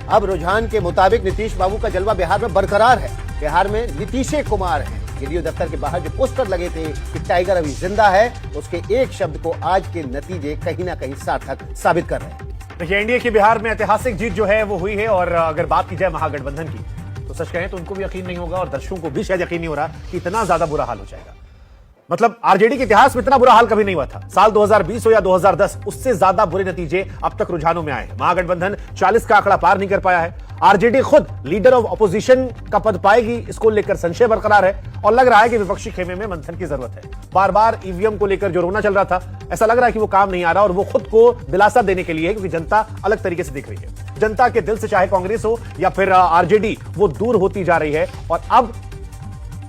अब रुझान के मुताबिक नीतीश बाबू का जलवा बिहार में बरकरार है। बिहार में नीतीश कुमार हैं। जेडीयू दफ्तर के बाहर जो पोस्टर लगे थे कि टाइगर अभी जिंदा है, उसके एक शब्द को आज के नतीजे कहीं ना कहीं सार्थक साबित कर रहे हैं। देखिए, एनडीए की बिहार में ऐतिहासिक जीत जो है वो हुई है, और अगर बात की जाए महागठबंधन की तो सच कहें तो उनको भी यकीन नहीं होगा और दर्शकों को भी शायद यकीन नहीं हो रहा कि इतना ज्यादा बुरा हाल हो जाएगा। मतलब आरजेडी के इतिहास में इतना बुरा हाल कभी नहीं हुआ था। साल 2020 हो या 2010, उससे ज्यादा बुरे नतीजे अब तक रुझानों में आए हैं। महागठबंधन 40 का आंकड़ा पार नहीं कर पाया है। आरजेडी खुद लीडर ऑफ अपोजिशन का पद पाएगी, इसको लेकर संशय बरकरार है और लग रहा है कि विपक्षी खेमे में मंथन की जरूरत है। बार बार ईवीएम को लेकर जो रोना चल रहा था, ऐसा लग रहा है कि वो काम नहीं आ रहा और वो खुद को दिलासा देने के लिए, क्योंकि जनता अलग तरीके से दिख रही है। जनता के दिल से चाहे कांग्रेस हो या फिर आरजेडी, वो दूर होती जा रही है। और अब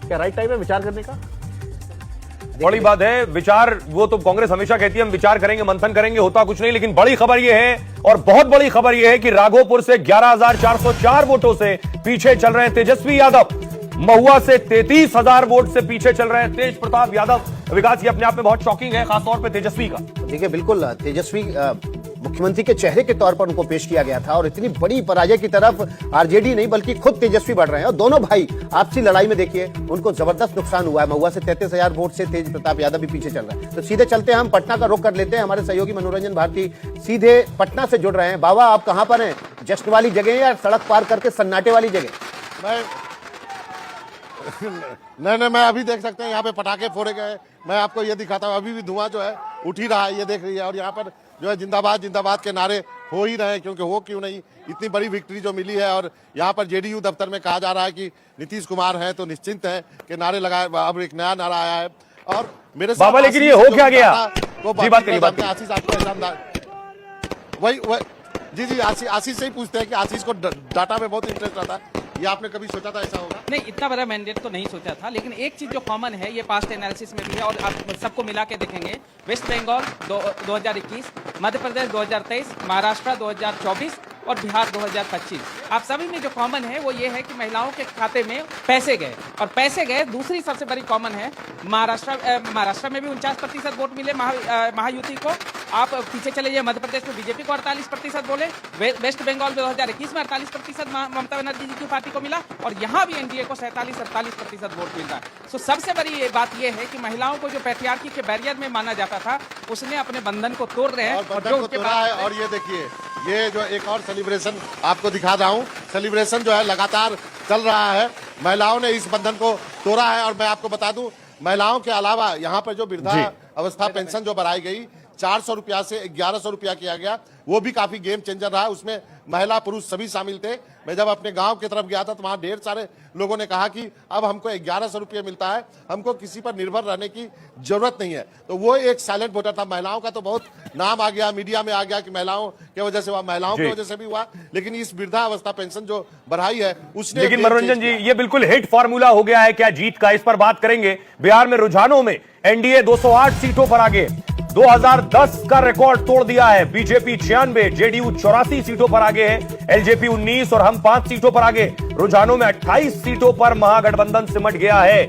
क्या राइट टाइम है विचार करने का? बड़ी बात है विचार। वो तो कांग्रेस हमेशा कहती है हम विचार करेंगे, मंथन करेंगे, होता कुछ नहीं। लेकिन बड़ी खबर यह है, और बहुत बड़ी खबर यह है कि राघोपुर से 11,404 वोटों से पीछे चल रहे हैं तेजस्वी यादव। महुआ से 33,000 वोट से पीछे चल रहे हैं तेज प्रताप यादव। विकास, ये अपने आप में बहुत शॉकिंग है, खासतौर पर तेजस्वी का। देखिए, बिल्कुल तेजस्वी मुख्यमंत्री के चेहरे के तौर पर उनको पेश किया गया था और इतनी बड़ी पराजय की तरफ आरजेडी नहीं बल्कि खुद तेजस्वी बढ़ रहे हैं। और दोनों भाई आपसी लड़ाई में देखिए उनको जबरदस्त नुकसान हुआ है। महुआ से 33,000 वोट से तेज प्रताप यादव भी पीछे चल रहे हैं। तो सीधे चलते हैं, हम पटना का रुख कर लेते हैं। हमारे सहयोगी मनोरंजन भारती सीधे पटना से जुड़ रहे हैं। बाबा, आप कहां पर हैं? जश्न वाली जगह या सड़क पार करके सन्नाटे वाली जगह? नहीं, मैं अभी देख सकते हैं यहाँ पे पटाखे फोड़े गए। मैं आपको ये दिखाता हूँ, अभी भी धुआं जो है उठ ही रहा है, ये देख रही है। और यहाँ पर जो है जिंदाबाद जिंदाबाद के नारे हो ही रहे हैं, क्योंकि हो क्यों नहीं, इतनी बड़ी विक्ट्री जो मिली है। और यहाँ पर जेडीयू दफ्तर में कहा जा रहा है कि नीतीश कुमार है तो निश्चिंत है कि नारे लगाए। अब एक नया नारा आया है और मेरे साथ बाबा, लेकिन ये हो क्या गया? आशीष आपको वही जी आशीष से ही पूछते हैं कि आशीष को डाटा में बहुत इंटरेस्ट रहता है। ये आपने कभी सोचा था ऐसा होगा? नहीं, इतना बड़ा मैंडेट तो नहीं सोचा था, लेकिन एक चीज जो कॉमन है, ये पास्ट एनालिसिस में भी है और आप सबको मिला के देखेंगे। वेस्ट बंगाल 2021, मध्य प्रदेश 2023, महाराष्ट्र 2024 और बिहार 2025। आप सभी में जो कॉमन है वो ये है कि महिलाओं के खाते में पैसे गए, और पैसे गए। दूसरी सबसे बड़ी कॉमन है महाराष्ट्र में भी 49% वोट मिले महायुति को। आप पीछे चले जाइए, मध्य प्रदेश में बीजेपी को 48% बोले। वेस्ट बंगाल में 2021 में 48% ममता बनर्जी जी की पार्टी को मिला, और यहाँ भी एनडीए को 47-48% वोट मिल रहा है। तो सबसे बड़ी बात यह है कि महिलाओं को जो पैट्रियार्की के बैरियर में माना जाता था, उसने अपने बंधन को तोड़ रहे हैं। और ये देखिए, ये जो एक और सेलिब्रेशन आपको दिखा रहा हूँ, सेलिब्रेशन जो है लगातार चल रहा है। महिलाओं ने इस बंधन को तोड़ा है। और मैं आपको बता दूं, महिलाओं के अलावा यहाँ पर जो वृद्धा अवस्था पेंशन जो बढ़ाई गई 400 रुपया से 1100 रुपया किया गया, वो भी काफी गेम चेंजर रहा। उसमें महिला पुरुष सभी शामिल थे। मैं जब अपने गांव की तरफ गया था तो वहां ढेर सारे लोगों ने कहा कि अब हमको 1100 रुपये मिलता है, हमको किसी पर निर्भर रहने की जरूरत नहीं है। तो वो एक साइलेंट वोटर था। महिलाओं का तो बहुत नाम आ गया, मीडिया में आ गया कि महिलाओं की वजह से हुआ, महिलाओं की वजह से भी हुआ। लेकिन इस वृद्धावस्था पेंशन जो बढ़ाई है उसने, लेकिन मनोरंजन जी, ये बिल्कुल हिट फॉर्मूला हो गया है क्या जीत का? इस पर बात करेंगे। बिहार में रुझानों में एनडीए 208 सीटों पर आगे, 2010 का रिकॉर्ड तोड़ दिया है। बीजेपी 96, जेडीयू 84 सीटों पर आगे है, एलजेपी 19 और हम 5 सीटों पर आगे। रुझानों में 28 सीटों पर महागठबंधन सिमट गया है।